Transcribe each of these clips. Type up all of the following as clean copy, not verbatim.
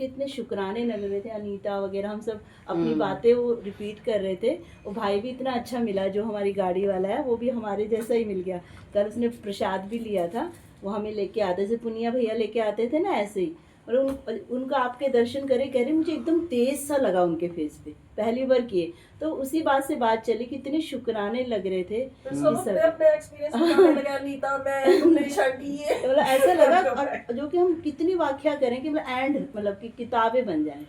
के इतने शुक्राने लग रहे थे, अनीता वगैरह हम सब अपनी बातें वो रिपीट कर रहे थे। वो भाई भी इतना अच्छा मिला जो हमारी गाड़ी वाला है, वो भी हमारे जैसा ही मिल गया। कल उसने प्रसाद भी लिया था, वो हमें लेके आते थे, पुनिया भैया लेके आते थे ना ऐसे ही। और उनका आपके दर्शन करे, कह रहे मुझे एकदम तेज सा लगा उनके फेस पे, पहली बार किए। तो उसी बात से बात चली कि इतने शुक्राने लग रहे थे। सब अपने अपने एक्सपीरियंस बताने लगा, नीता मैं तुमने शादी है। मतलब ऐसा लगा, और जो कि हम कितनी व्याख्या करें कि मतलब एंड मतलब कि किताबें बन जाएं।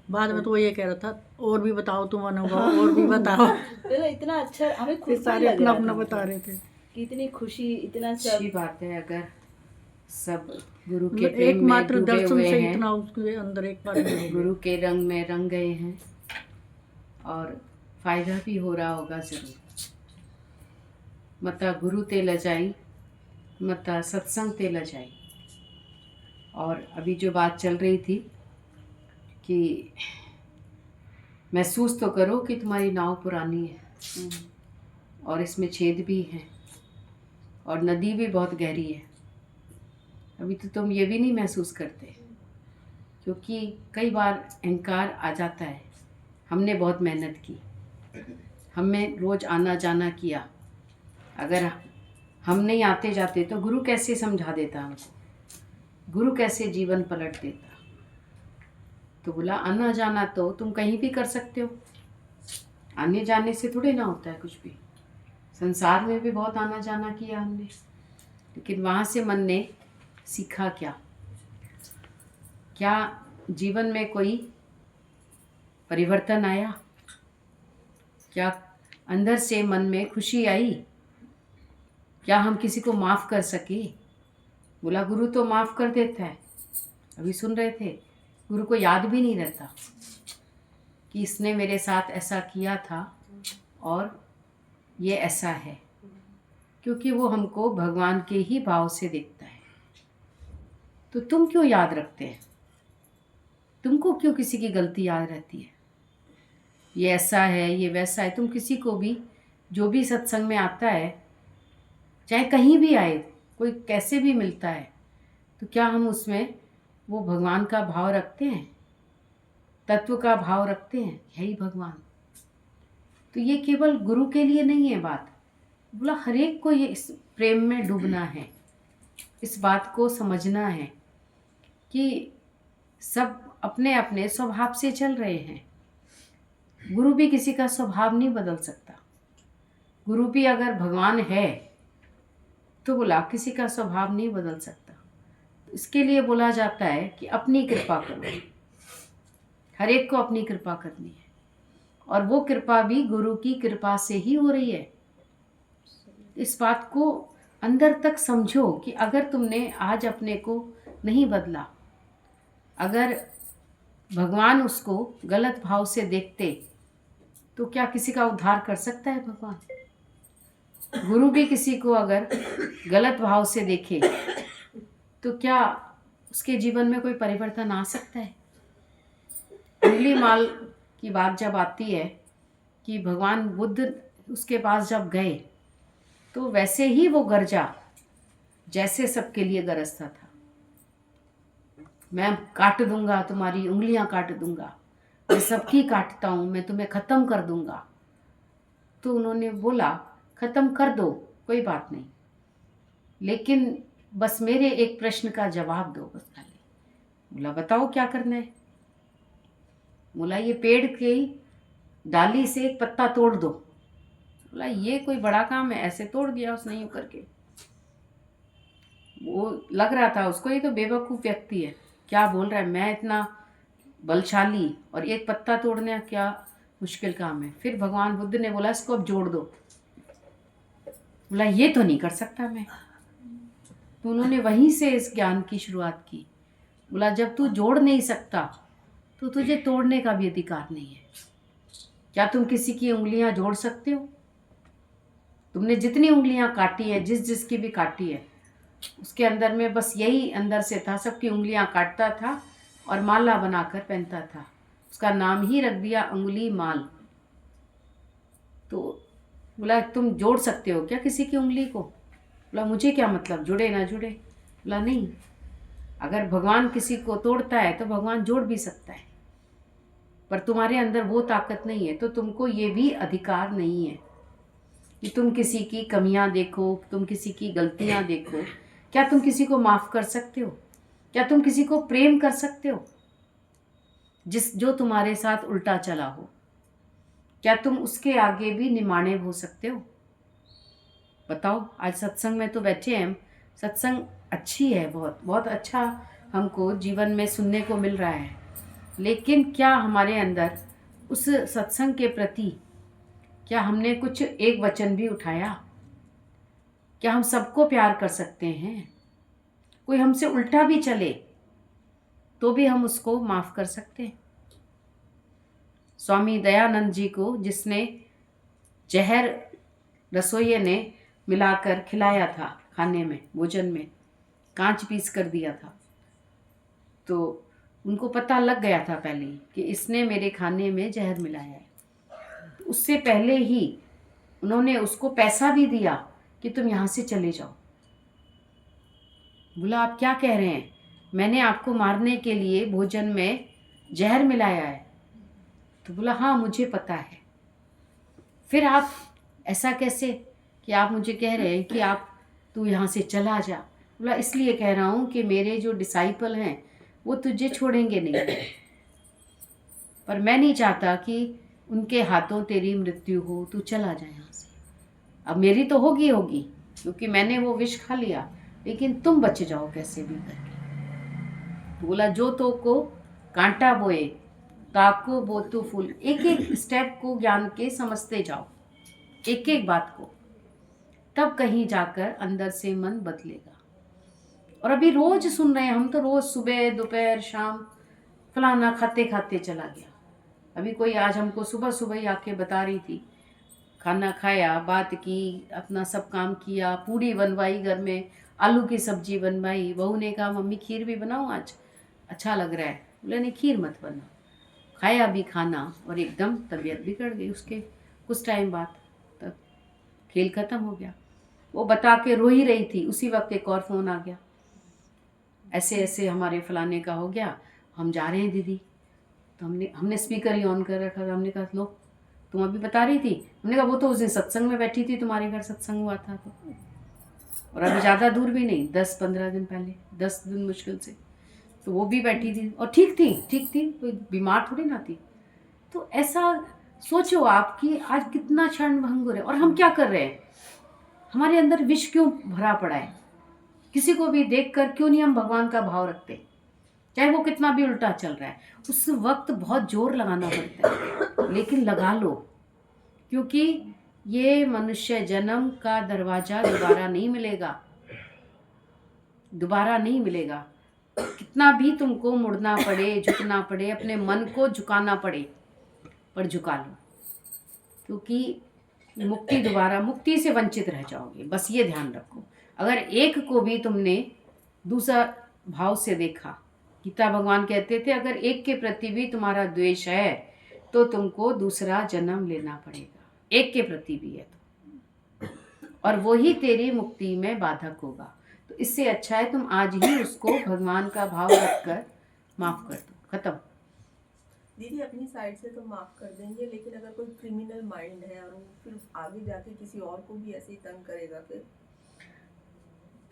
बाद में तो वो ये कह रहा था और भी बताओ तुम अनुभव, और भी बताओ। तो इतना अच्छा हमें फिर खुद सारे लग अपना रहा अपना था, बता रहे थे। कि इतनी खुशी, इतना अच्छी सब। बात है अगर सब गुरु के मतलब प्रेम में एकमात्र डूबे दर्शन हुए से हैं, इतना उसके अंदर एक बार में हो गया। गुरु के रंग में रंग गए हैं, और फायदा भी हो रहा होगा जरूर। मता गुरु ते लजाई, मता सत्संग ते लजाई। और अभी जो बात चल रही थी कि महसूस तो करो कि तुम्हारी नाव पुरानी है और इसमें छेद भी हैं और नदी भी बहुत गहरी है। अभी तो तुम ये भी नहीं महसूस करते, क्योंकि कई बार अहंकार आ जाता है। हमने बहुत मेहनत की, हमने रोज़ आना जाना किया। अगर हम नहीं आते जाते तो गुरु कैसे समझा देता हमको, गुरु कैसे जीवन पलट देता। तो बोला आना जाना तो तुम कहीं भी कर सकते हो, आने जाने से थोड़े ना होता है कुछ भी। संसार में भी बहुत आना जाना किया हमने, लेकिन वहाँ से मन ने सीखा क्या? क्या जीवन में कोई परिवर्तन आया? क्या अंदर से मन में खुशी आई? क्या हम किसी को माफ़ कर सके? बोला गुरु तो माफ़ कर देता है। अभी सुन रहे थे, गुरु को याद भी नहीं रहता कि इसने मेरे साथ ऐसा किया था और ये ऐसा है, क्योंकि वो हमको भगवान के ही भाव से देखता है। तो तुम क्यों याद रखते हैं? तुमको क्यों किसी की गलती याद रहती है? ये ऐसा है, ये वैसा है। तुम किसी को भी, जो भी सत्संग में आता है, चाहे कहीं भी आए, कोई कैसे भी मिलता है, तो क्या हम उसमें वो भगवान का भाव रखते हैं, तत्व का भाव रखते हैं? यही भगवान। तो ये केवल गुरु के लिए नहीं है बात। बोला हर एक को ये इस प्रेम में डूबना है, इस बात को समझना है कि सब अपने अपने स्वभाव से चल रहे हैं। गुरु भी किसी का स्वभाव नहीं बदल सकता। गुरु भी अगर भगवान है तो बोला किसी का स्वभाव नहीं बदल सकता। इसके लिए बोला जाता है कि अपनी कृपा करो, हर एक को अपनी कृपा करनी है, और वो कृपा भी गुरु की कृपा से ही हो रही है। इस बात को अंदर तक समझो कि अगर तुमने आज अपने को नहीं बदला, अगर भगवान उसको गलत भाव से देखते, तो क्या किसी का उद्धार कर सकता है भगवान? गुरु भी किसी को अगर गलत भाव से देखे तो क्या उसके जीवन में कोई परिवर्तन आ सकता है? उंगली माल की बात जब आती है कि भगवान बुद्ध उसके पास जब गए तो वैसे ही वो गरजा जैसे सबके लिए गरजता था। मैं काट दूंगा, तुम्हारी उंगलियां काट दूंगा, मैं सबकी काटता हूँ, मैं तुम्हें ख़त्म कर दूंगा। तो उन्होंने बोला ख़त्म कर दो, कोई बात नहीं, लेकिन बस मेरे एक प्रश्न का जवाब दो बस खाली। बोला बताओ क्या करना है? बोला ये पेड़ की डाली से एक पत्ता तोड़ दो। बोला ये कोई बड़ा काम है? ऐसे तोड़ दिया उसने यूँ करके। वो लग रहा था उसको ये तो बेवकूफ़ व्यक्ति है, क्या बोल रहा है, मैं इतना बलशाली और एक पत्ता तोड़ने क्या मुश्किल काम है। फिर भगवान बुद्ध ने बोला इसको अब जोड़ दो। बोला ये तो नहीं कर सकता मैं। तो उन्होंने वहीं से इस ज्ञान की शुरुआत की। बोला जब तू जोड़ नहीं सकता तो तुझे तोड़ने का भी अधिकार नहीं है। क्या तुम किसी की उंगलियां जोड़ सकते हो? तुमने जितनी उंगलियां काटी है, जिस जिसकी भी काटी है, उसके अंदर में बस यही अंदर से था, सबकी उंगलियां काटता था और माला बनाकर पहनता था। उसका नाम ही रख दिया अंगुली माल। तो बोला तुम जोड़ सकते हो क्या किसी की उंगली को? बोला मुझे क्या मतलब, जुड़े ना जुड़े। बोला नहीं, अगर भगवान किसी को तोड़ता है तो भगवान जोड़ भी सकता है, पर तुम्हारे अंदर वो ताकत नहीं है, तो तुमको ये भी अधिकार नहीं है कि तुम किसी की कमियां देखो, तुम किसी की गलतियां देखो। क्या तुम किसी को माफ़ कर सकते हो? क्या तुम किसी को प्रेम कर सकते हो जो तुम्हारे साथ उल्टा चला हो? क्या तुम उसके आगे भी निमाणे हो सकते हो? बताओ। आज सत्संग में तो बैठे हैं हम, सत्संग अच्छी है, बहुत बहुत अच्छा हमको जीवन में सुनने को मिल रहा है, लेकिन क्या हमारे अंदर उस सत्संग के प्रति क्या हमने कुछ एक वचन भी उठाया? क्या हम सबको प्यार कर सकते हैं? कोई हमसे उल्टा भी चले तो भी हम उसको माफ़ कर सकते हैं। स्वामी दयानंद जी को जिसने जहर रसोइये ने मिलाकर खिलाया था, खाने में, भोजन में कांच पीस कर दिया था, तो उनको पता लग गया था पहले ही कि इसने मेरे खाने में जहर मिलाया है। तो उससे पहले ही उन्होंने उसको पैसा भी दिया कि तुम यहाँ से चले जाओ। बोला आप क्या कह रहे हैं, मैंने आपको मारने के लिए भोजन में जहर मिलाया है? तो बोला हाँ मुझे पता है। फिर आप ऐसा कैसे कि आप मुझे कह रहे हैं कि तू यहाँ से चला जा? बोला इसलिए कह रहा हूँ कि मेरे जो डिसाइपल हैं वो तुझे छोड़ेंगे नहीं, पर मैं नहीं चाहता कि उनके हाथों तेरी मृत्यु हो, तू चला जा यहाँ से। अब मेरी तो होगी क्योंकि मैंने वो विष खा लिया, लेकिन तुम बच जाओ कैसे भी करके। बोला जो तो को कांटा बोए ताको बोतु फूल। एक एक स्टेप को ज्ञान के समझते जाओ, एक एक बात को, तब कहीं जाकर अंदर से मन बदलेगा। और अभी रोज सुन रहे हैं हम, तो रोज सुबह दोपहर शाम फलाना खाते खाते चला गया। अभी कोई आज हमको सुबह सुबह ही आके बता रही थी, खाना खाया, बात की, अपना सब काम किया, पूड़ी बनवाई, घर में आलू की सब्जी बनवाई। बहू ने कहा मम्मी खीर भी बनाऊँ आज, अच्छा लग रहा है। बोले नहीं खीर मत बना। खाया भी खाना और एकदम तबीयत बिगड़ गई। उसके कुछ टाइम बाद तब खेल ख़त्म हो गया। वो बता के रो ही रही थी, उसी वक्त एक और फ़ोन आ गया, ऐसे ऐसे हमारे फलाने का हो गया, हम जा रहे हैं दीदी। तो हमने स्पीकर ही ऑन कर रखा था। हमने कहा लो तुम अभी बता रही थी। हमने कहा वो तो उस दिन सत्संग में बैठी थी, तुम्हारे घर सत्संग हुआ था तो, और अभी ज़्यादा दूर भी नहीं, 10-15 दिन पहले, 10 दिन मुश्किल से। तो वो भी बैठी थी और ठीक थी, कोई बीमार थोड़ी ना थी। तो ऐसा सोचो आप कि आज कितना क्षण भंगुर है, और हम क्या कर रहे हैं? हमारे अंदर विष क्यों भरा पड़ा है? किसी को भी देखकर क्यों नहीं हम भगवान का भाव रखते, चाहे वो कितना भी उल्टा चल रहा है? उस वक्त बहुत जोर लगाना पड़ता है, लेकिन लगा लो, क्योंकि ये मनुष्य जन्म का दरवाज़ा दोबारा नहीं मिलेगा। कितना भी तुमको मुड़ना पड़े, झुकना पड़े, अपने मन को झुकाना पड़े, पर झुका लो, क्योंकि मुक्ति से वंचित रह जाओगे। बस ये ध्यान रखो। अगर एक को भी तुमने दूसरा भाव से देखा, गीता भगवान कहते थे अगर एक के प्रति भी तुम्हारा द्वेष है तो तुमको दूसरा जन्म लेना पड़ेगा, एक के प्रति भी है तो, और वही तेरी मुक्ति में बाधक होगा। तो इससे अच्छा है तुम आज ही उसको भगवान का भाव रखकर माफ कर दो, खत्म। दीदी अपनी साइड से तो माफ कर देंगे, लेकिन अगर कोई क्रिमिनल माइंड है और वो फिर आगे जाके किसी और को भी ऐसे ही तंग करेगा, फिर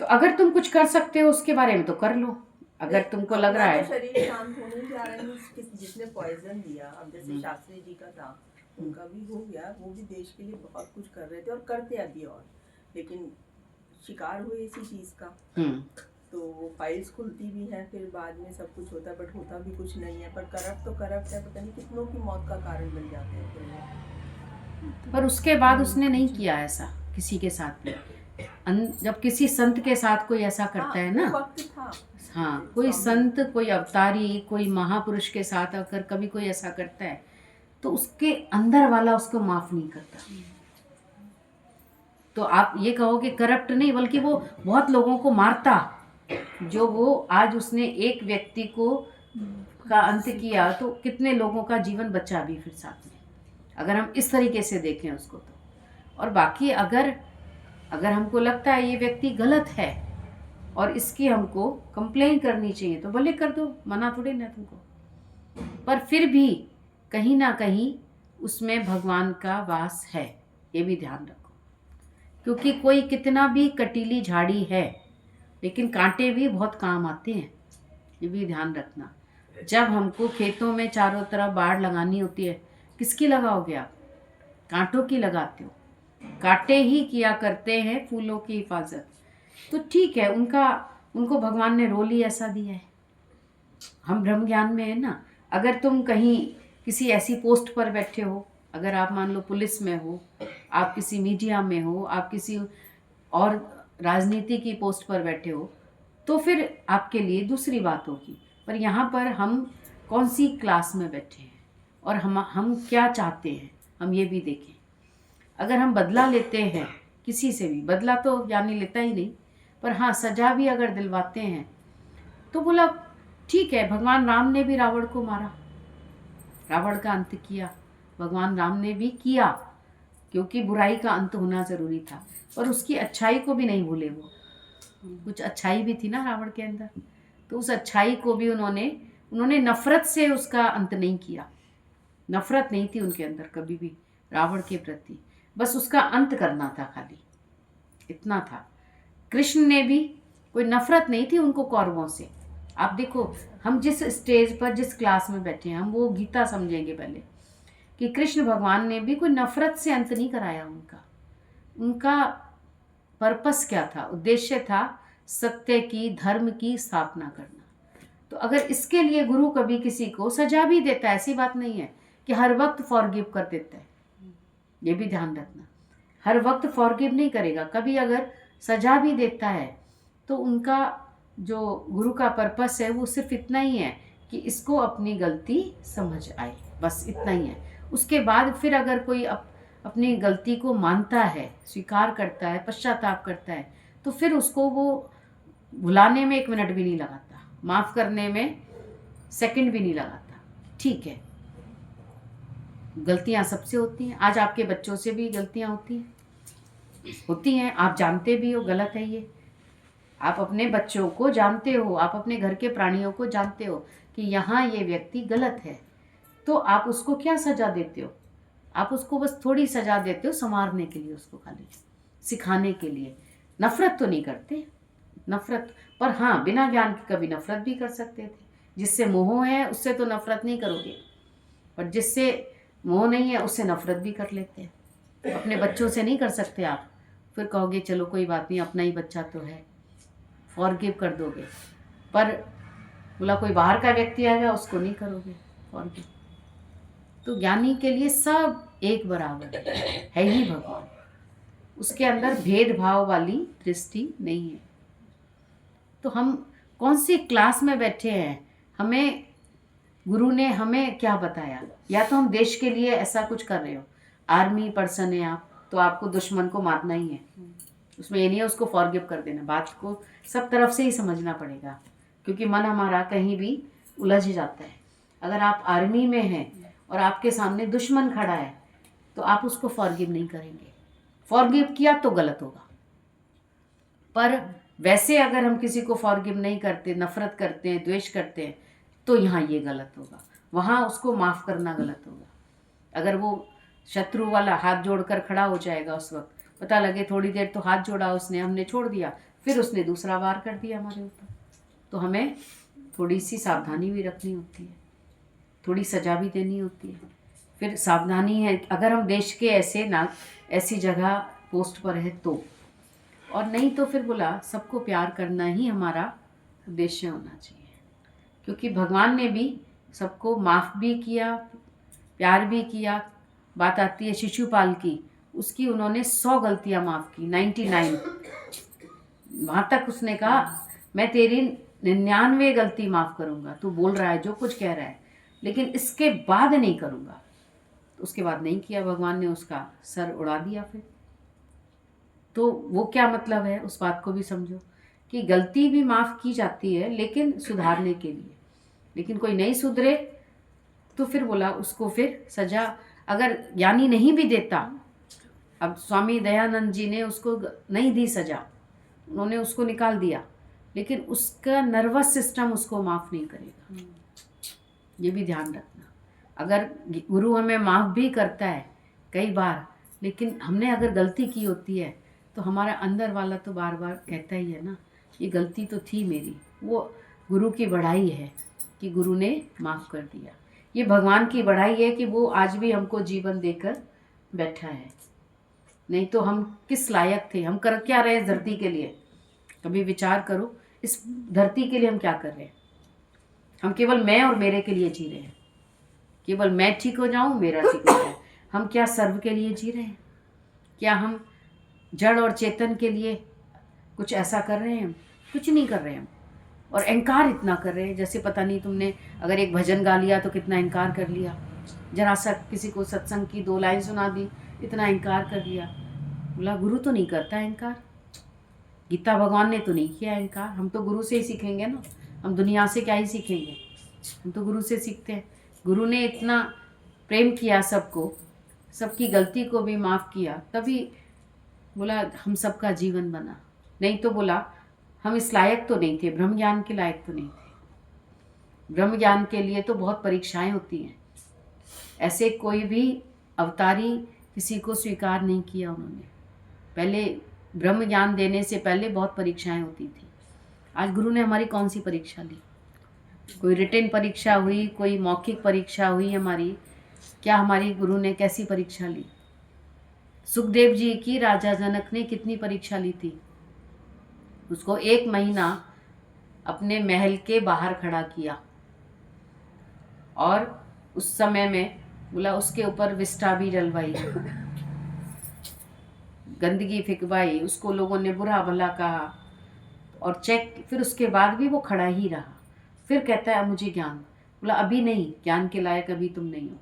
तो अगर तुम कुछ कर सकते हो उसके बारे में तो कर लो। अगर तुमको लग रहा है तो शरीर शांत होने जा रहा है, जिसने पॉइजन दिया, अब जैसे शास्त्री जी का था, उनका भी हो गया, वो भी देश के लिए बहुत कुछ कर रहे थे और करते अभी, और लेकिन शिकार हुए इसी चीज का। तो वो फाइल्स खुलती भी है, फिर बाद में सब कुछ होता है, बट होता भी कुछ नहीं है। पर करप्ट है, पता नहीं कितनों की मौत का कारण बन जाते हैं फिर। पर उसके बाद उसने नहीं किया ऐसा किसी के साथ भी। जब किसी संत के साथ कोई ऐसा करता है ना, वक्त था, हाँ, कोई संत, कोई अवतारी, कोई महापुरुष के साथ अगर कभी कोई ऐसा करता है तो उसके अंदर वाला उसको माफ नहीं करता। तो आप ये कहोगे करप्ट नहीं, बल्कि वो बहुत लोगों को मारता। जो वो आज उसने एक व्यक्ति को का अंत किया तो कितने लोगों का जीवन बचा भी फिर साथ में, अगर हम इस तरीके से देखें उसको तो। और बाकी अगर हमको लगता है ये व्यक्ति गलत है और इसकी हमको कंप्लेन करनी चाहिए तो भले कर दो, मना थोड़े ना तुमको, पर फिर भी कहीं ना कहीं उसमें भगवान का वास है, ये भी ध्यान रखो। क्योंकि कोई कितना भी कटीली झाड़ी है लेकिन कांटे भी बहुत काम आते हैं, ये भी ध्यान रखना। जब हमको खेतों में चारों तरफ बाड़ लगानी होती है, किसकी लगाओगे आप? कांटों की लगाते हो। कांटे ही किया करते हैं फूलों की हिफाजत। तो ठीक है, उनको भगवान ने रोल ही ऐसा दिया है। हम ब्रह्म ज्ञान में है ना। अगर तुम कहीं किसी ऐसी पोस्ट पर बैठे हो, अगर आप मान लो पुलिस में हो, आप किसी मीडिया में हो, आप किसी और राजनीति की पोस्ट पर बैठे हो, तो फिर आपके लिए दूसरी बात होगी। पर यहाँ पर हम कौन सी क्लास में बैठे हैं और हम क्या चाहते हैं, हम ये भी देखें। अगर हम बदला लेते हैं किसी से भी, बदला तो ज्ञानी लेता ही नहीं, पर हाँ सजा भी अगर दिलवाते हैं तो बोला ठीक है। भगवान राम ने भी रावण को मारा, रावण का अंत किया, भगवान राम ने भी किया, क्योंकि बुराई का अंत होना ज़रूरी था। और उसकी अच्छाई को भी नहीं भूले वो, कुछ अच्छाई भी थी ना रावण के अंदर, तो उस अच्छाई को भी उन्होंने नफ़रत से उसका अंत नहीं किया। नफ़रत नहीं थी उनके अंदर कभी भी रावण के प्रति, बस उसका अंत करना था, खाली इतना था। कृष्ण ने भी कोई नफ़रत नहीं थी उनको कौरवों से। आप देखो, हम जिस स्टेज पर जिस क्लास में बैठे हैं, हम वो गीता समझेंगे पहले कि कृष्ण भगवान ने भी कोई नफ़रत से अंत नहीं कराया उनका पर्पस क्या था, उद्देश्य था सत्य की, धर्म की स्थापना करना। तो अगर इसके लिए गुरु कभी किसी को सजा भी देता है, ऐसी बात नहीं है कि हर वक्त फॉरगिव कर देता है, ये भी ध्यान रखना। हर वक्त फॉरगिव नहीं करेगा, कभी अगर सजा भी देता है तो उनका जो गुरु का पर्पस है वो सिर्फ इतना ही है कि इसको अपनी गलती समझ आए, बस इतना ही है। उसके बाद फिर अगर कोई अपनी गलती को मानता है, स्वीकार करता है, पश्चाताप करता है, तो फिर उसको वो भुलाने में 1 मिनट भी नहीं लगाता, माफ़ करने में सेकंड भी नहीं लगाता। ठीक है, गलतियां सबसे होती हैं, आज आपके बच्चों से भी गलतियां होती हैं, आप जानते भी हो गलत है ये। आप अपने बच्चों को जानते हो, आप अपने घर के प्राणियों को जानते हो कि यहाँ ये व्यक्ति गलत है, तो आप उसको क्या सज़ा देते हो? आप उसको बस थोड़ी सज़ा देते हो संवारने के लिए, उसको खाली सिखाने के लिए। नफ़रत तो नहीं करते, नफ़रत पर हाँ बिना ज्ञान के कभी नफ़रत भी कर सकते थे। जिससे मोह है उससे तो नफ़रत नहीं करोगे, पर जिससे मोह नहीं है उससे नफ़रत भी कर लेते हैं। अपने बच्चों से नहीं कर सकते आप, फिर कहोगे चलो कोई बात नहीं, अपना ही बच्चा तो है, फॉरगिव कर दोगे। पर बोला कोई बाहर का व्यक्ति आएगा उसको नहीं करोगे फॉरगिव। तो ज्ञानी के लिए सब एक बराबर है ही भगवान, उसके अंदर भेदभाव वाली दृष्टि नहीं है। तो हम कौन सी क्लास में बैठे हैं, हमें गुरु ने हमें क्या बताया? या तो हम देश के लिए ऐसा कुछ कर रहे हो, आर्मी पर्सन है आप, तो आपको दुश्मन को मारना ही है, उसमें ये नहीं है उसको फॉरगिव कर देना। बात को सब तरफ से ही समझना पड़ेगा, क्योंकि मन हमारा कहीं भी उलझ जाता है। अगर आप आर्मी में हैं और आपके सामने दुश्मन खड़ा है तो आप उसको फॉरगिव नहीं करेंगे, फॉरगिव किया तो गलत होगा। पर वैसे अगर हम किसी को फॉरगिव नहीं करते, नफ़रत करते हैं, द्वेष करते हैं, तो यहाँ ये गलत होगा, वहाँ उसको माफ़ करना गलत होगा। अगर वो शत्रु वाला हाथ जोड़कर खड़ा हो जाएगा, उस वक्त पता लगे थोड़ी देर तो हाथ जोड़ा उसने, हमने छोड़ दिया, फिर उसने दूसरा वार कर दिया हमारे ऊपर, तो हमें थोड़ी सी सावधानी भी रखनी होती है, थोड़ी सज़ा भी देनी होती है। फिर सावधानी है अगर हम देश के ऐसी जगह पोस्ट पर है तो, और नहीं तो फिर बोला सबको प्यार करना ही हमारा उद्देश्य होना चाहिए। क्योंकि भगवान ने भी सबको माफ़ भी किया, प्यार भी किया। बात आती है शिशुपाल की, उसकी उन्होंने 100 गलतियाँ माफ़ की, 99, वहाँ तक उसने कहा मैं तेरी 99 गलती माफ़ करूँगा, तू बोल रहा है जो कुछ कह रहा है, लेकिन इसके बाद नहीं करूँगा। तो उसके बाद नहीं किया, भगवान ने उसका सर उड़ा दिया फिर। तो वो क्या मतलब है, उस बात को भी समझो कि गलती भी माफ़ की जाती है लेकिन सुधारने के लिए। लेकिन कोई नहीं सुधरे तो फिर बोला उसको फिर सज़ा, अगर ज्ञानी नहीं भी देता, अब स्वामी दयानंद जी ने उसको नहीं दी सज़ा, उन्होंने उसको निकाल दिया, लेकिन उसका नर्वस सिस्टम उसको माफ़ नहीं करेगा। ये भी ध्यान रखना। अगर गुरु हमें माफ़ भी करता है कई बार, लेकिन हमने अगर गलती की होती है तो हमारा अंदर वाला तो बार बार कहता ही है ना, ये गलती तो थी मेरी। वो गुरु की बढ़ाई है कि गुरु ने माफ़ कर दिया। ये भगवान की बढ़ाई है कि वो आज भी हमको जीवन देकर बैठा है। नहीं तो हम किस लायक थे, हम कर क्या रहे इस धरती के लिए? कभी विचार करो, इस धरती के लिए हम क्या कर रहे हैं? हम केवल मैं और मेरे के लिए जी रहे हैं। केवल मैं ठीक हो जाऊं, मेरा ठीक हो जाए। हम क्या सर्व के लिए जी रहे हैं? क्या हम जड़ और चेतन के लिए कुछ ऐसा कर रहे हैं? कुछ नहीं कर रहे हैं हम। और अहंकार इतना कर रहे हैं, जैसे पता नहीं तुमने अगर एक भजन गा लिया तो कितना अहंकार कर लिया। जरा सा किसी को सत्संग की 2 लाइन सुना दी, इतना अहंकार कर लिया। बोला गुरु तो नहीं करता अहंकार, गीता भगवान ने तो नहीं किया अहंकार। हम तो गुरु से ही सीखेंगे ना, हम दुनिया से क्या ही सीखेंगे, हम तो गुरु से सीखते हैं। गुरु ने इतना प्रेम किया सबको, सबकी गलती को भी माफ़ किया, तभी बोला हम सबका जीवन बना। नहीं तो बोला हम इस लायक तो नहीं थे, ब्रह्म ज्ञान के लायक तो नहीं थे। ब्रह्म ज्ञान के लिए तो बहुत परीक्षाएं होती हैं। ऐसे कोई भी अवतारी किसी को स्वीकार नहीं किया उन्होंने। पहले ब्रह्म ज्ञान देने से पहले बहुत परीक्षाएं होती थी। आज गुरु ने हमारी कौन सी परीक्षा ली? कोई रिटन परीक्षा हुई, कोई मौखिक परीक्षा हुई हमारी? क्या हमारी गुरु ने कैसी परीक्षा ली? सुखदेव जी की राजा जनक ने कितनी परीक्षा ली थी? उसको 1 महीना अपने महल के बाहर खड़ा किया और उस समय में बोला उसके ऊपर विष्ठा भी जलवाई, गंदगी फिकवाई, उसको लोगों ने बुरा भला कहा और चेक। फिर उसके बाद भी वो खड़ा ही रहा। फिर कहता है मुझे ज्ञान। बोला अभी नहीं, ज्ञान के लायक अभी तुम नहीं हो,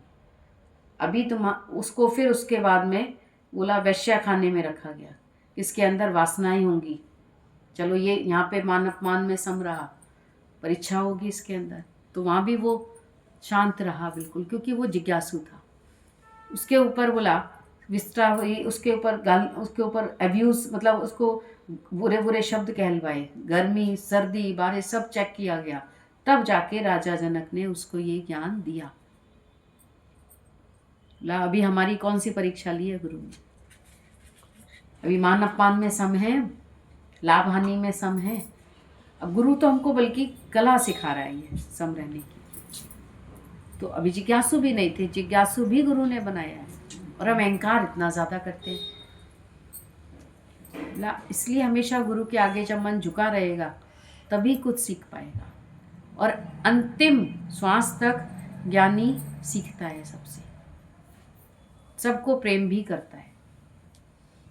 अभी तुम उसको। फिर उसके बाद में बोला वैश्या खाने में रखा गया, इसके अंदर वासनाएं होंगी। चलो ये यहाँ पे मान अपमान में सम रहा, परीक्षा होगी इसके अंदर, तो वहाँ भी वो शांत रहा बिल्कुल, क्योंकि वो जिज्ञासु था। उसके ऊपर बोला विस्टा हुई, उसके ऊपर अब्यूज़, मतलब उसको बुरे बुरे शब्द कहलवाए, गर्मी सर्दी बारिश सब चेक किया गया, तब जाके राजा जनक ने उसको ये ज्ञान दिया। बोला अभी हमारी कौन सी परीक्षा ली है गुरु ने? अभी मान अपमान में सम है, लाभ हानि में सम है। अब गुरु तो हमको बल्कि कला सिखा रहा है ये सम रहने की। तो अभी जिज्ञासु भी नहीं थे, जिज्ञासु भी गुरु ने बनाया है। और हम अहंकार इतना ज़्यादा करते हैं। इसलिए हमेशा गुरु के आगे जब मन झुका रहेगा तभी कुछ सीख पाएगा। और अंतिम श्वास तक ज्ञानी सीखता है सबसे, सबको प्रेम भी करता है।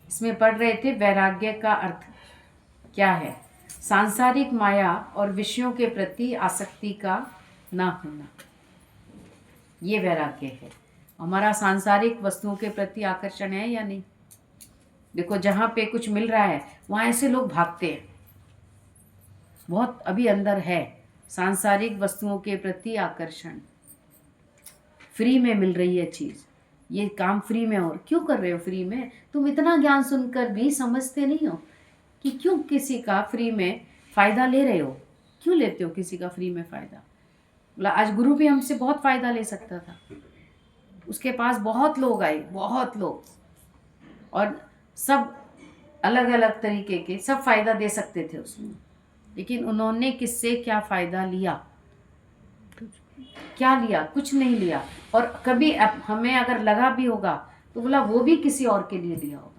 इसमें पढ़ रहे थे वैराग्य का अर्थ क्या है? सांसारिक माया और विषयों के प्रति आसक्ति का ना होना, ये वैराग्य है। हमारा सांसारिक वस्तुओं के प्रति आकर्षण है या नहीं? देखो जहाँ पे कुछ मिल रहा है वहाँ ऐसे लोग भागते हैं, बहुत अभी अंदर है सांसारिक वस्तुओं के प्रति आकर्षण। फ्री में मिल रही है चीज़, ये काम फ्री में, और क्यों कर रहे हो फ्री में? तुम इतना ज्ञान सुनकर भी समझते नहीं हो कि क्यों किसी का फ्री में फ़ायदा ले रहे हो, क्यों लेते हो किसी का फ्री में फ़ायदा? बोला आज गुरु भी हमसे बहुत फ़ायदा ले सकता था, उसके पास बहुत लोग आए, बहुत लोग, और सब अलग अलग तरीके के, सब फ़ायदा दे सकते थे उसमें, लेकिन उन्होंने किससे क्या फ़ायदा लिया? क्या लिया? कुछ नहीं लिया। और कभी हमें अगर लगा भी होगा तो बोला वो भी किसी और के लिए लिया होगा।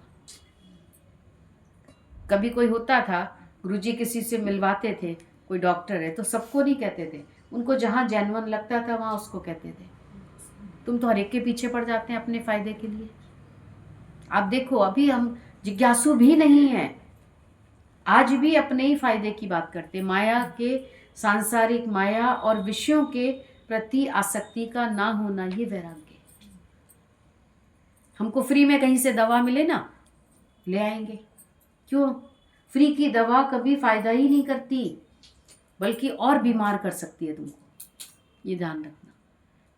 कभी कोई होता था, गुरुजी किसी से मिलवाते थे, कोई डॉक्टर है, तो सबको नहीं कहते थे, उनको जहाँ जेन्युइन लगता था वहाँ उसको कहते थे। तुम तो हर एक के पीछे पड़ जाते हैं अपने फ़ायदे के लिए। आप देखो अभी हम जिज्ञासु भी नहीं हैं, आज भी अपने ही फायदे की बात करते। माया के, सांसारिक माया और विषयों के प्रति आसक्ति का ना होना, ये वैराग्य। हमको फ्री में कहीं से दवा मिले ना, ले आएंगे। क्यों? फ्री की दवा कभी फ़ायदा ही नहीं करती, बल्कि और बीमार कर सकती है तुमको, ये ध्यान रखना।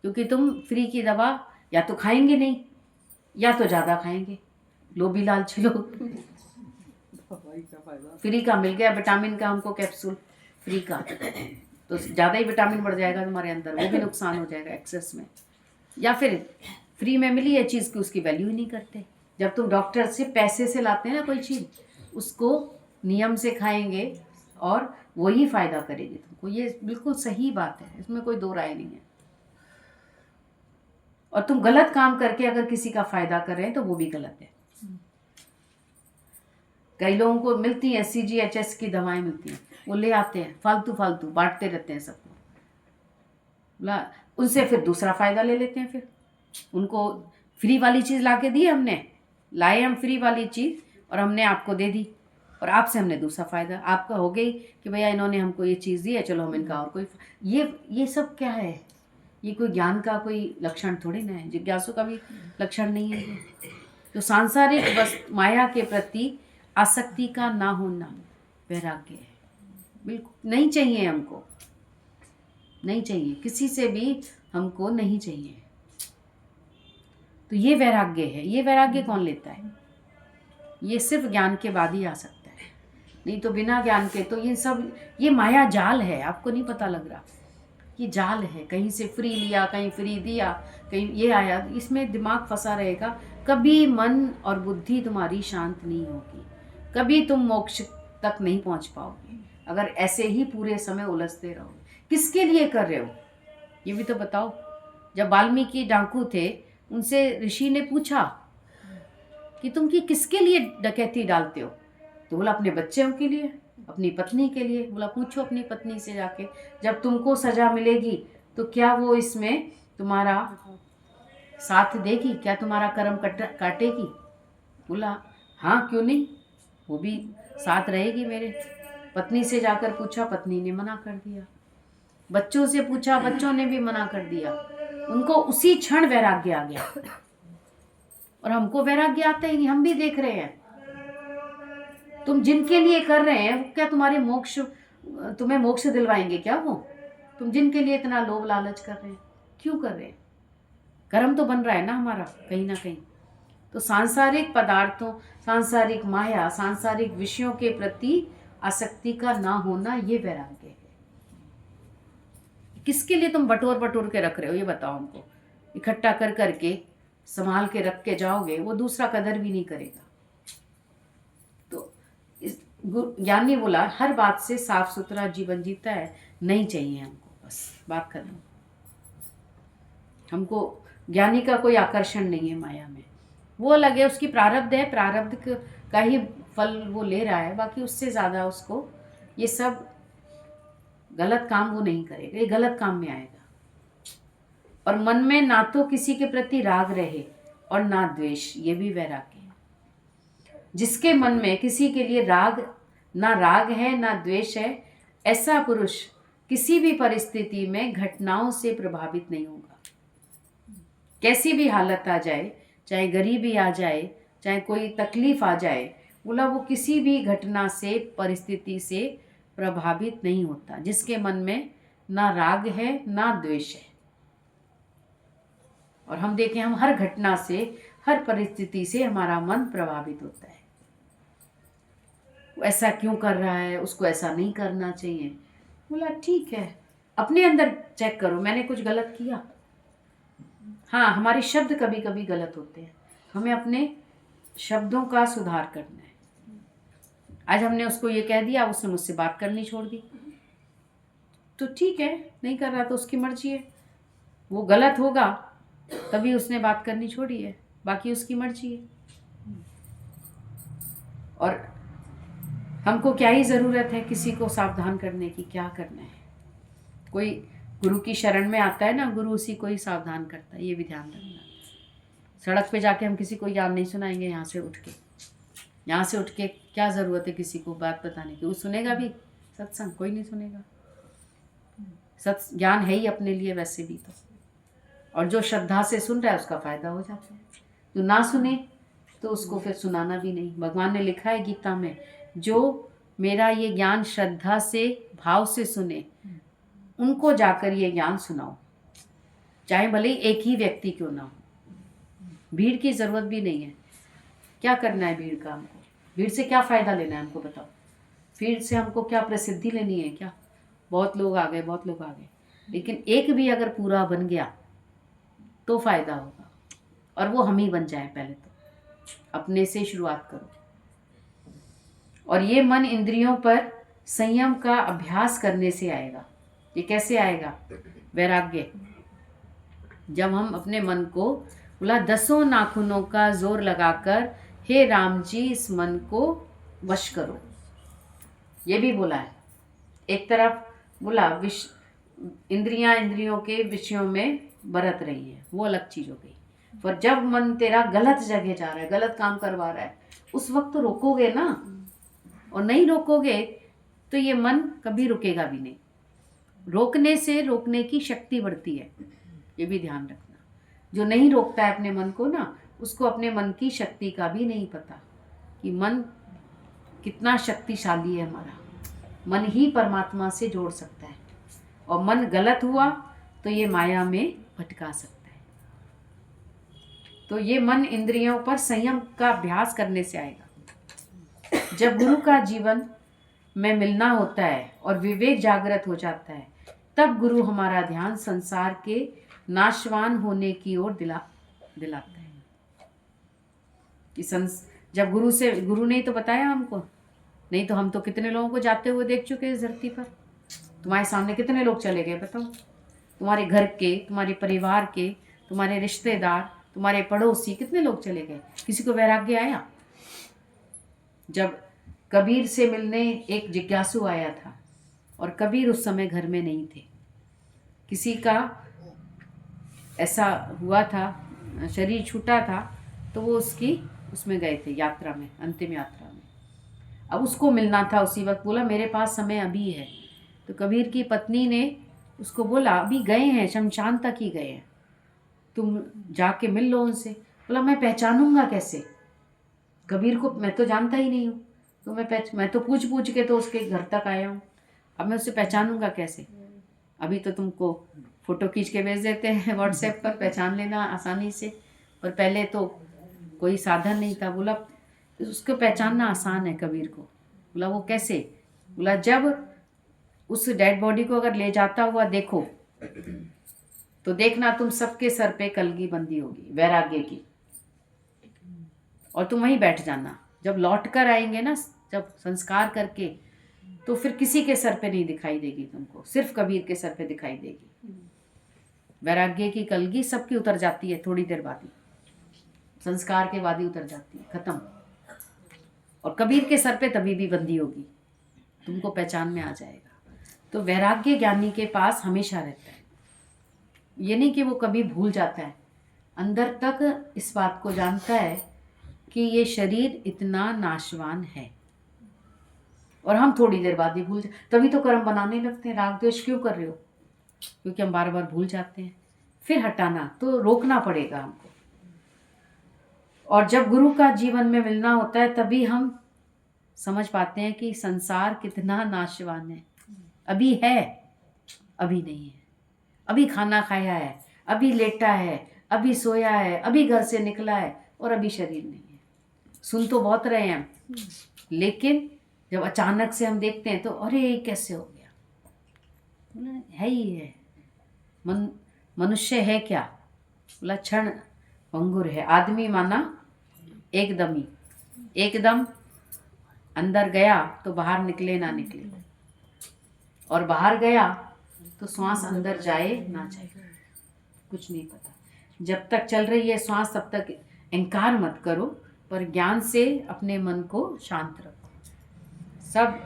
क्योंकि तुम फ्री की दवा या तो खाएंगे नहीं, या तो ज़्यादा खाएंगे, लोभी लालची लोग। फ्री का मिल गया, विटामिन का हमको कैप्सूल फ्री का, तो ज़्यादा ही विटामिन बढ़ जाएगा तुम्हारे अंदर, वो भी नुकसान हो जाएगा एक्सेस में। या फिर फ्री में मिली है चीज़ की उसकी वैल्यू ही नहीं करते। जब तुम डॉक्टर से पैसे से लाते हैं ना कोई चीज़, उसको नियम से खाएंगे और वही फ़ायदा करेगी तुमको। ये बिल्कुल सही बात है, इसमें कोई दो राय नहीं है। और तुम गलत काम करके अगर किसी का फ़ायदा कर रहे हैं तो वो भी गलत है। कई लोगों को मिलती हैं CGHS की दवाएं मिलती हैं, वो ले आते हैं फालतू फालतू बांटते रहते हैं सबको, बोला उनसे फिर दूसरा फ़ायदा ले लेते हैं। फिर उनको फ्री वाली चीज़ ला के दी, हमने लाए हम फ्री वाली चीज़ और हमने आपको दे दी, और आपसे हमने दूसरा फ़ायदा आपका हो गई कि भैया इन्होंने हमको ये चीज़ दी है, चलो हम इनका और कोई ये सब क्या है? ये कोई ज्ञान का कोई लक्षण थोड़ी ना है, जिज्ञासु का भी लक्षण नहीं है ये। तो सांसारिक बस माया के प्रति आसक्ति का ना होना वैराग्य है। बिल्कुल नहीं चाहिए हमको, नहीं चाहिए, किसी से भी हमको नहीं चाहिए। तो ये वैराग्य है। ये वैराग्य कौन लेता है? ये सिर्फ ज्ञान के बाद ही आ सकता है, नहीं तो बिना ज्ञान के तो ये माया जाल है, आपको नहीं पता लग रहा। ये जाल है, कहीं से फ्री लिया, कहीं फ्री दिया, कहीं ये आया, इसमें दिमाग फंसा रहेगा। कभी मन और बुद्धि तुम्हारी शांत नहीं होगी, कभी तुम मोक्ष तक नहीं पहुंच पाओगे अगर ऐसे ही पूरे समय उलझते रहोगे। किसके लिए कर रहे हो ये भी तो बताओ। जब वाल्मीकि डाकू थे, उनसे ऋषि ने पूछा कि तुम किसके लिए डकैती डालते हो? तो बोला अपने बच्चों के लिए, अपनी पत्नी के लिए। बोला पूछो अपनी पत्नी से जाके, जब तुमको सजा मिलेगी तो क्या वो इसमें तुम्हारा साथ देगी? क्या तुम्हारा कर्म काटेगी? बोला हाँ क्यों नहीं, वो भी साथ रहेगी मेरे। पत्नी से जाकर पूछा, पत्नी ने मना कर दिया। बच्चों से पूछा, बच्चों ने भी मना कर दिया। उनको उसी क्षण वैराग्य आ गया। और हमको वैराग्य आता ही नहीं, हम भी देख रहे हैं। तुम जिनके लिए कर रहे हैं क्या तुम्हें मोक्ष दिलवाएंगे क्या वो? तुम जिनके लिए इतना लोभ लालच कर रहे हैं, क्यों कर रहे हैं? कर्म तो बन रहा है ना हमारा कहीं ना कहीं। तो सांसारिक पदार्थों, सांसारिक माया, सांसारिक विषयों के प्रति आसक्ति का ना होना, ये वैराग्य है। किसके लिए तुम बटोर बटोर के रख रहे हो ये बताओ हमको। इकट्ठा कर करके संभाल के रख के जाओगे, वो दूसरा कदर भी नहीं करेगा। तो इस ज्ञानी बोला हर बात से साफ सुथरा जीवन जीता है, नहीं चाहिए हमको, बस बात खत्म। हमको ज्ञानी का कोई आकर्षण नहीं है माया में। वो अलग है, उसकी प्रारब्ध है, प्रारब्ध का ही फल वो ले रहा है, बाकी उससे ज़्यादा उसको ये सब गलत काम वो नहीं करेगा, ये गलत काम में आएगा। और मन में ना तो किसी के प्रति राग रहे और ना द्वेष, ये भी वैराग्य है। जिसके मन में किसी के लिए ना राग है ना द्वेष है, ऐसा पुरुष किसी भी परिस्थिति में घटनाओं से प्रभावित नहीं होगा। कैसी भी हालत आ जाए, चाहे गरीबी आ जाए, चाहे कोई तकलीफ आ जाए, बोला वो किसी भी घटना से, परिस्थिति से प्रभावित नहीं होता, जिसके मन में ना राग है ना द्वेष है। और हम देखें, हम हर घटना से, हर परिस्थिति से हमारा मन प्रभावित होता है। वो ऐसा क्यों कर रहा है, उसको ऐसा नहीं करना चाहिए। बोला ठीक है, अपने अंदर चेक करो, मैंने कुछ गलत किया? हाँ, हमारे शब्द कभी कभी गलत होते हैं, हमें अपने शब्दों का सुधार करना है। आज हमने उसको ये कह दिया, उसने मुझसे बात करनी छोड़ दी, तो ठीक है, नहीं कर रहा तो उसकी मर्जी है। वो गलत होगा तभी उसने बात करनी छोड़ी है, बाकी उसकी मर्जी है। और हमको क्या ही ज़रूरत है किसी को सावधान करने की? क्या करना है? कोई गुरु की शरण में आता है ना, गुरु उसी को ही सावधान करता है, ये भी ध्यान रखना। सड़क पे जाके हम किसी को ज्ञान नहीं सुनाएंगे। यहाँ से उठ के क्या ज़रूरत है किसी को बात बताने की? वो सुनेगा भी सत्संग? कोई नहीं सुनेगा। ज्ञान है ही अपने लिए वैसे भी तो। और जो श्रद्धा से सुन रहा है उसका फ़ायदा हो जाता है, जो ना सुने तो उसको फिर सुनाना भी नहीं। भगवान ने लिखा है गीता में, जो मेरा ये ज्ञान श्रद्धा से, भाव से सुने, उनको जाकर ये ज्ञान सुनाओ, चाहे भले एक ही व्यक्ति क्यों ना हो। भीड़ की ज़रूरत भी नहीं है। क्या करना है भीड़ का हमको? भीड़ से क्या फ़ायदा लेना है हमको, बताओ। भीड़ से हमको क्या प्रसिद्धि लेनी है क्या? बहुत लोग आ गए, बहुत लोग आ गए, लेकिन एक भी अगर पूरा बन गया तो फ़ायदा होगा। और वो हम ही बन जाए। पहले तो अपने से शुरुआत करो। और ये मन इंद्रियों पर संयम का अभ्यास करने से आएगा। ये कैसे आएगा? वैराग्य। जब हम अपने मन को, बोला 10 नाखूनों का जोर लगाकर हे राम जी इस मन को वश करो, ये भी बोला है। एक तरफ बोला इंद्रियों के विषयों में बरत रही है, वो अलग चीज हो गई। पर जब मन तेरा गलत जगह जा रहा है, गलत काम करवा रहा है, उस वक्त तो रोकोगे ना। और नहीं रोकोगे तो ये मन कभी रुकेगा भी नहीं। रोकने से रोकने की शक्ति बढ़ती है, ये भी ध्यान रखना। जो नहीं रोकता है अपने मन को ना, उसको अपने मन की शक्ति का भी नहीं पता कि मन कितना शक्तिशाली है। हमारा मन ही परमात्मा से जोड़ सकता है। और मन गलत हुआ तो ये माया में भटका सकता है। तो ये मन इंद्रियों पर संयम का अभ्यास करने से आएगा। जब गुरु का जीवन में मिलना होता है और विवेक जागृत हो जाता है, तब गुरु हमारा ध्यान संसार के नाशवान होने की ओर दिलाता है। कि जब गुरु ने तो बताया हमको, नहीं तो हम तो कितने लोगों को जाते हुए देख चुके हैं इस धरती पर। तुम्हारे सामने कितने लोग चले गए बताओ? तुम्हारे घर के, तुम्हारे परिवार के, तुम्हारे रिश्तेदार, तुम्हारे पड़ोसी, कितने लोग चले गए? किसी को वैराग्य आया? जब कबीर से मिलने एक जिज्ञासु आया था, और कबीर उस समय घर में नहीं थे। किसी का ऐसा हुआ था, शरीर छूटा था, तो वो उसमें गए थे यात्रा में, अंतिम यात्रा में। अब उसको मिलना था उसी वक्त। बोला मेरे पास समय अभी है। तो कबीर की पत्नी ने उसको बोला अभी गए हैं, शमशान तक ही गए हैं, तुम जाके मिल लो उनसे। बोला मैं पहचानूंगा कैसे? कबीर को मैं तो जानता ही नहीं हूँ, तो मैं तो पूछ के तो उसके घर तक आया हूँ। अब मैं उसे पहचानूंगा कैसे? अभी तो तुमको फ़ोटो खींच के भेज देते हैं व्हाट्सएप पर, पहचान लेना आसानी से। पर पहले तो कोई साधन नहीं था। बोला उसको पहचानना आसान है कबीर को। बोला वो कैसे? बोला जब उस डेड बॉडी को अगर ले जाता हुआ देखो तो देखना तुम सबके सर पे कलगी बंदी होगी वैराग्य की, और तुम वहीं बैठ जाना। जब लौट कर आएंगे ना, जब संस्कार करके, तो फिर किसी के सर पे नहीं दिखाई देगी तुमको, सिर्फ कबीर के सर पे दिखाई देगी। वैराग्य की कलगी सबकी उतर जाती है थोड़ी देर बाद ही, संस्कार के बाद ही उतर जाती है, खत्म। और कबीर के सर पे तभी भी बंदी होगी, तुमको पहचान में आ जाएगा। तो वैराग्य ज्ञानी के पास हमेशा रहता है। ये नहीं कि वो कभी भूल जाता है, अंदर तक इस बात को जानता है कि ये शरीर इतना नाशवान है। और हम थोड़ी देर बाद ही भूल जाते, तभी तो कर्म बनाने लगते हैं। राग द्वेष क्यों कर रहे हो? क्योंकि हम बार बार भूल जाते हैं। फिर हटाना तो रोकना पड़ेगा हमको। और जब गुरु का जीवन में मिलना होता है, तभी हम समझ पाते हैं कि संसार कितना नाशवान है। अभी है, अभी नहीं है। अभी खाना खाया है, अभी लेटा है, अभी सोया है, अभी घर से निकला है, और अभी शरीर नहीं है। सुन तो बहुत रहे हैं, लेकिन जब अचानक से हम देखते हैं तो अरे ये कैसे हो गया? है ही है। मनुष्य है क्या? बोला क्षण भंगुर है। आदमी माना एकदम अंदर गया तो बाहर निकले ना निकले, और बाहर गया तो श्वास अंदर जाए ना जाए, कुछ नहीं पता। जब तक चल रही है श्वास तब तक इनकार मत करो, पर ज्ञान से अपने मन को शांत रखो। सब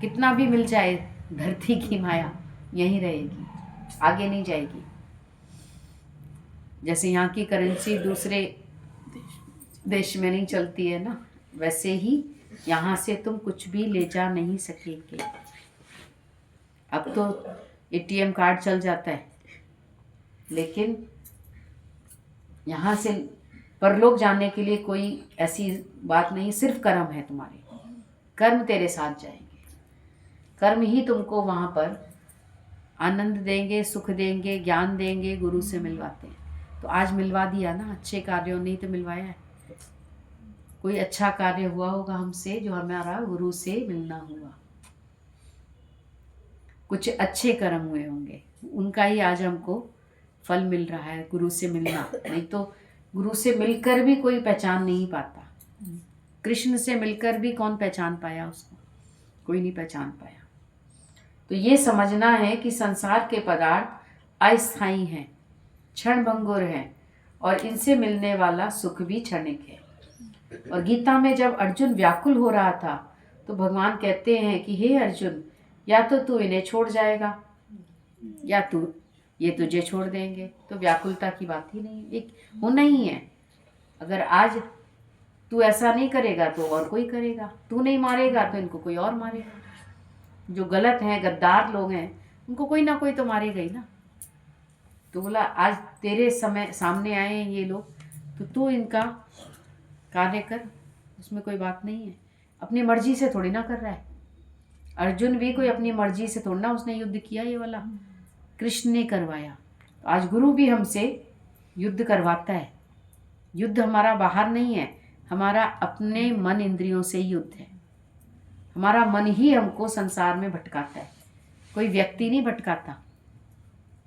कितना भी मिल जाए, धरती की माया यहीं रहेगी, आगे नहीं जाएगी। जैसे यहाँ की करेंसी दूसरे देश में नहीं चलती है ना, वैसे ही यहाँ से तुम कुछ भी ले जा नहीं सकेंगे। अब तो एटीएम कार्ड चल जाता है, लेकिन यहाँ से परलोक जाने के लिए कोई ऐसी बात नहीं। सिर्फ कर्म है तुम्हारे, कर्म तेरे साथ जाएंगे। कर्म ही तुमको वहाँ पर आनंद देंगे, सुख देंगे, ज्ञान देंगे। गुरु से मिलवाते हैं तो आज मिलवा दिया ना, अच्छे कार्यों ने तो मिलवाया है। कोई अच्छा कार्य हुआ होगा हमसे, जो हमारा गुरु से मिलना हुआ, कुछ अच्छे कर्म हुए होंगे, उनका ही आज हमको फल मिल रहा है, गुरु से मिलना। नहीं तो गुरु से मिलकर भी कोई पहचान नहीं पाता। कृष्ण से मिलकर भी कौन पहचान पाया उसको? कोई नहीं पहचान पाया। तो ये समझना है कि संसार के पदार्थ अस्थायी हैं, क्षण भंगुर हैं, और इनसे मिलने वाला सुख भी क्षणिक है। और गीता में जब अर्जुन व्याकुल हो रहा था तो भगवान कहते हैं कि हे अर्जुन, या तो तू इन्हें छोड़ जाएगा या ये तुझे छोड़ देंगे। तो व्याकुलता की बात ही नहीं, एक होना ही है। अगर आज तू ऐसा नहीं करेगा तो और कोई करेगा, तू नहीं मारेगा तो इनको कोई और मारेगा। जो गलत हैं, गद्दार लोग हैं, उनको कोई ना कोई तो मारेगा ही ना। तो बोला आज तेरे सामने आए हैं ये लोग, तो तू इनका कार्य कर, उसमें कोई बात नहीं है। अपनी मर्जी से थोड़ी ना कर रहा है। अर्जुन भी कोई अपनी मर्जी से थोड़ा ना उसने युद्ध किया, ये वाला कृष्ण ने करवाया। तो आज गुरु भी हमसे युद्ध करवाता है। युद्ध हमारा बाहर नहीं है, हमारा अपने मन इंद्रियों से ही युद्ध है। हमारा मन ही हमको संसार में भटकाता है, कोई व्यक्ति नहीं भटकाता।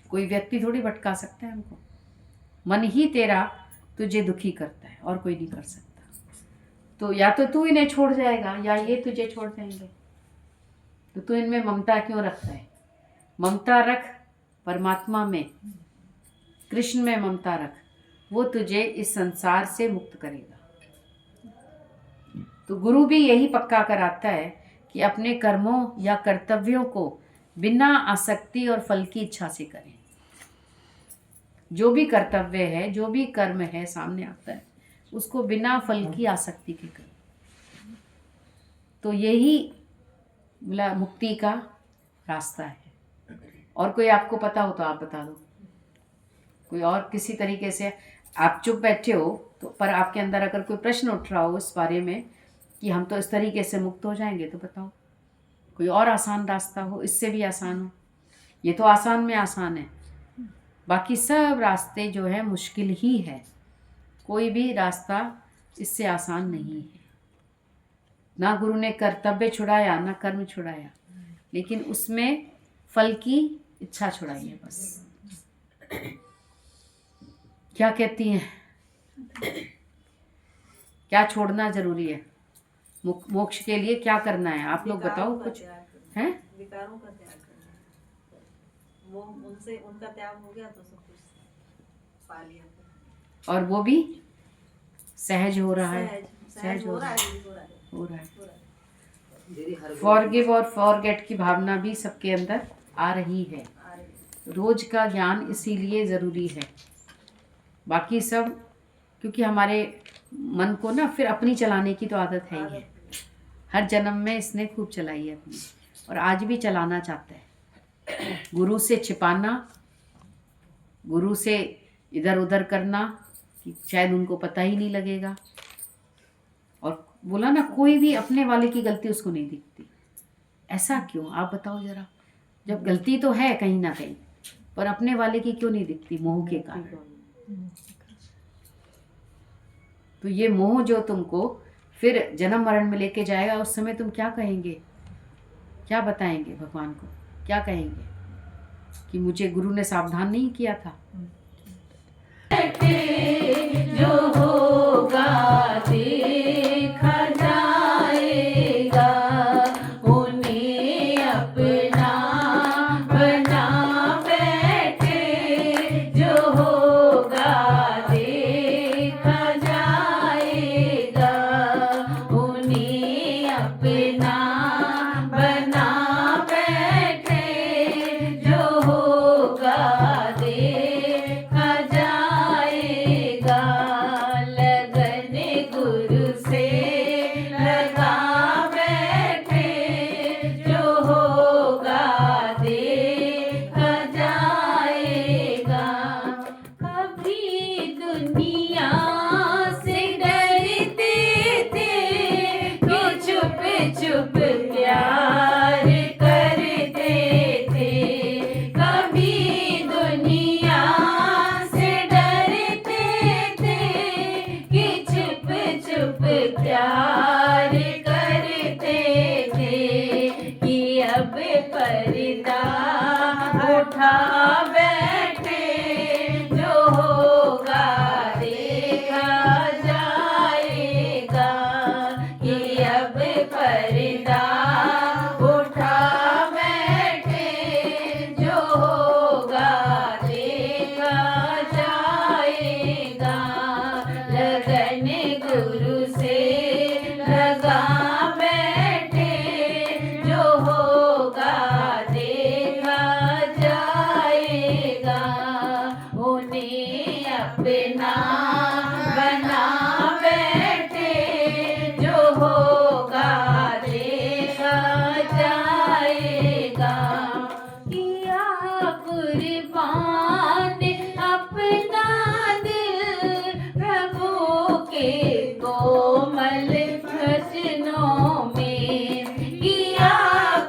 कोई व्यक्ति थोड़ी भटका सकता है हमको। मन ही तेरा तुझे दुखी करता है और कोई नहीं कर सकता। तो या तो तू इन्हें छोड़ जाएगा या ये तुझे छोड़ देंगे। तो तू इनमें ममता क्यों रखता है? ममता रख परमात्मा में, कृष्ण में ममता रख, वो तुझे इस संसार से मुक्त करेगा। तो गुरु भी यही पक्का कराता है कि अपने कर्मों या कर्तव्यों को बिना आसक्ति और फल की इच्छा से करें। जो भी कर्तव्य है, जो भी कर्म है सामने आता है, उसको बिना फल की आसक्ति के करें। तो यही मुक्ति का रास्ता है। और कोई आपको पता हो तो आप बता दो। कोई और किसी तरीके से आप चुप बैठे हो तो, पर आपके अंदर अगर कोई प्रश्न उठ रहा हो इस बारे में कि हम तो इस तरीके से मुक्त हो जाएंगे, तो बताओ। कोई और आसान रास्ता हो, इससे भी आसान हो। ये तो आसान में आसान है, बाकी सब रास्ते जो है मुश्किल ही है। कोई भी रास्ता इससे आसान नहीं है। ना गुरु ने कर्तव्य छुड़ाया, ना कर्म छुड़ाया, लेकिन उसमें फल की इच्छा छुड़ाई है बस। क्या कहती हैं? क्या छोड़ना जरूरी है? मोक्ष के लिए क्या करना है? आप लोग बताओ कुछ। हैं? विकारों का त्याग करना, वो उनसे उनका त्याग हो गया तो सब कुछ पा लिया। और वो भी सहज हो रहा है। सहज हो रहा है। फॉरगिव और फॉरगेट की भावना भी सबके अंदर आ रही है। रोज का ज्ञान इसीलिए ज़रूरी है। बाकी सब क्योंकि हमारे मन को ना फिर अपनी चलाने की तो आदत है ही है। हर जन्म में इसने खूब चलाई है अपनी, और आज भी चलाना चाहता है। गुरु से छिपाना, गुरु से इधर उधर करना कि शायद उनको पता ही नहीं लगेगा। और बोला ना, कोई भी अपने वाले की गलती उसको नहीं दिखती। ऐसा क्यों? आप बताओ जरा। जब गलती तो है कहीं ना कहीं, पर अपने वाले की क्यों नहीं दिखती? मोह के कारण। तो ये मोह जो तुमको फिर जन्म मरण में लेके जाएगा, उस समय तुम क्या कहेंगे? क्या बताएंगे भगवान को? क्या कहेंगे कि मुझे गुरु ने सावधान नहीं किया था? जो होगा देखा जाएगा, उन्हें अपना बना बैठे। जो होगा देखा जाएगा, उन्हें अपना बना बैठे। जो होगा देखा अपना बना बैठे, जो होगा देखा जाएगा। किया कुर्बान अपना दिल प्रभु के कोमल वचनों में, किया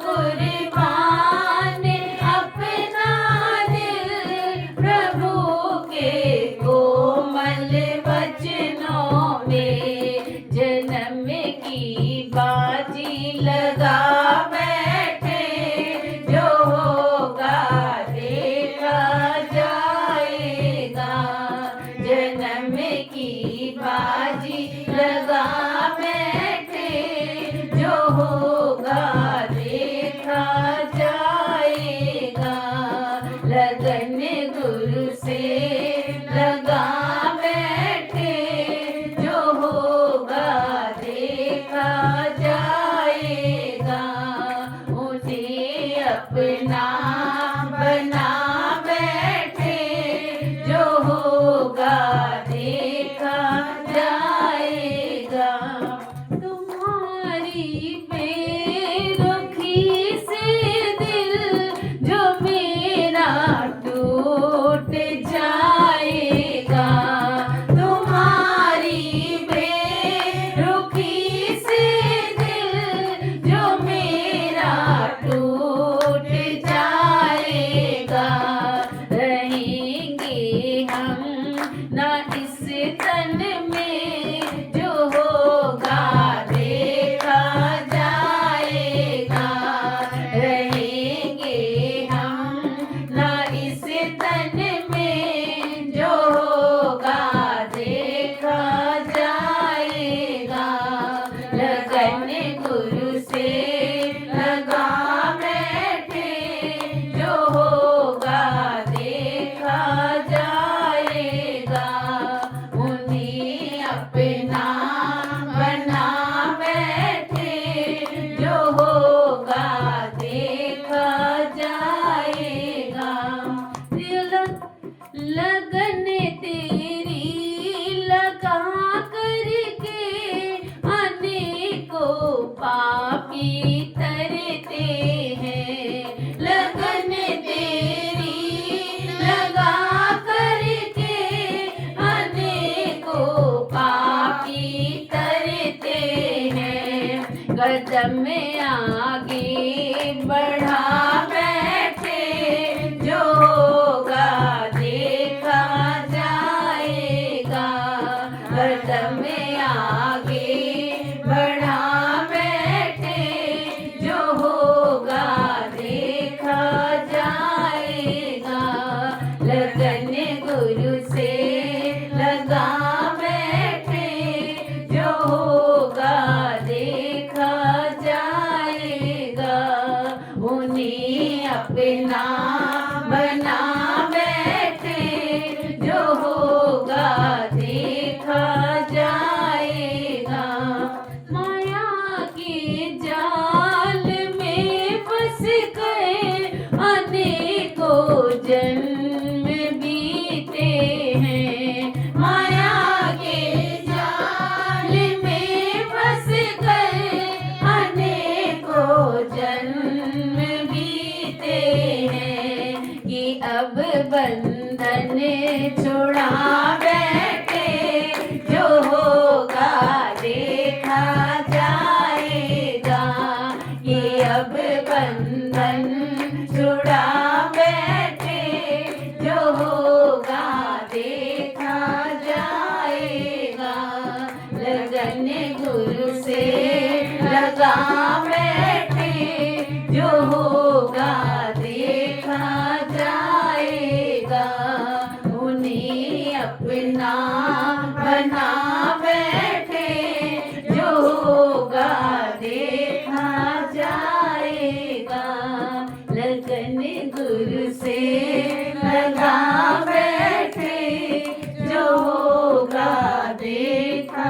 कुर्बान अपना दिल प्रभु के कोमल वचनों में। जन्म की बाजी लगा बैठे, जो होगा देखा जाएगा। जन्म की बाजी लगा बैठे, जो होगा देखा जाएगा। लगन गुरु से लगा बैठे, जो होगा देखा जाएगा। उन्हें अपना बना बैठे, जो होगा देखा जाएगा। तुम्हारी बेरुखी से दिल जो मेरा टूट जाएगा। तुम्हारी बेरुखी से दिल जो मेरा टूट जाएगा। रहेंगे हम ना इस तन में, जो होगा देखा जाएगा। रहेंगे हम ना इस तन में, जो होगा देखा जाएगा। लगन गुरु से लगा बैठे, जो होगा देखा जाएगा। उन्हें अपना बना बैठे, जो होगा देखा जाएगा। लगन तेरी लगा करके अनेकों पापी तरते हैं। लगन तेरी लगा करके अनेकों पापी तरते हैं। कदम आगे बढ़ा बैठे, जो होगा देखा जाएगा। कदम आगे बढ़ा बैठे, जो होगा देखा जाएगा। लगन गुरु से लगा बैठे, जो होगा देखा जाएगा। उन्हें अपना बना बैठे, जो होगा देखा जाएगा। माया के जाल में फंस गए अनेकों जन्म बीते हैं। माया के जाल में फंस गए अनेकों जन्म बीते हैं। कि अब बंधन छुड़ा बैठे, जो होगा देखा जाएगा। कि अब बंधन छुड़ा बैठे, जो होगा देखा जाएगा। लगन गुरु से लगा बैठे, जो होगा देखा जाएगा। उन्हें अपना बना बैठे, जो होगा देखा जाएगा। लगन गुरु से लगा बैठे, जो होगा देखा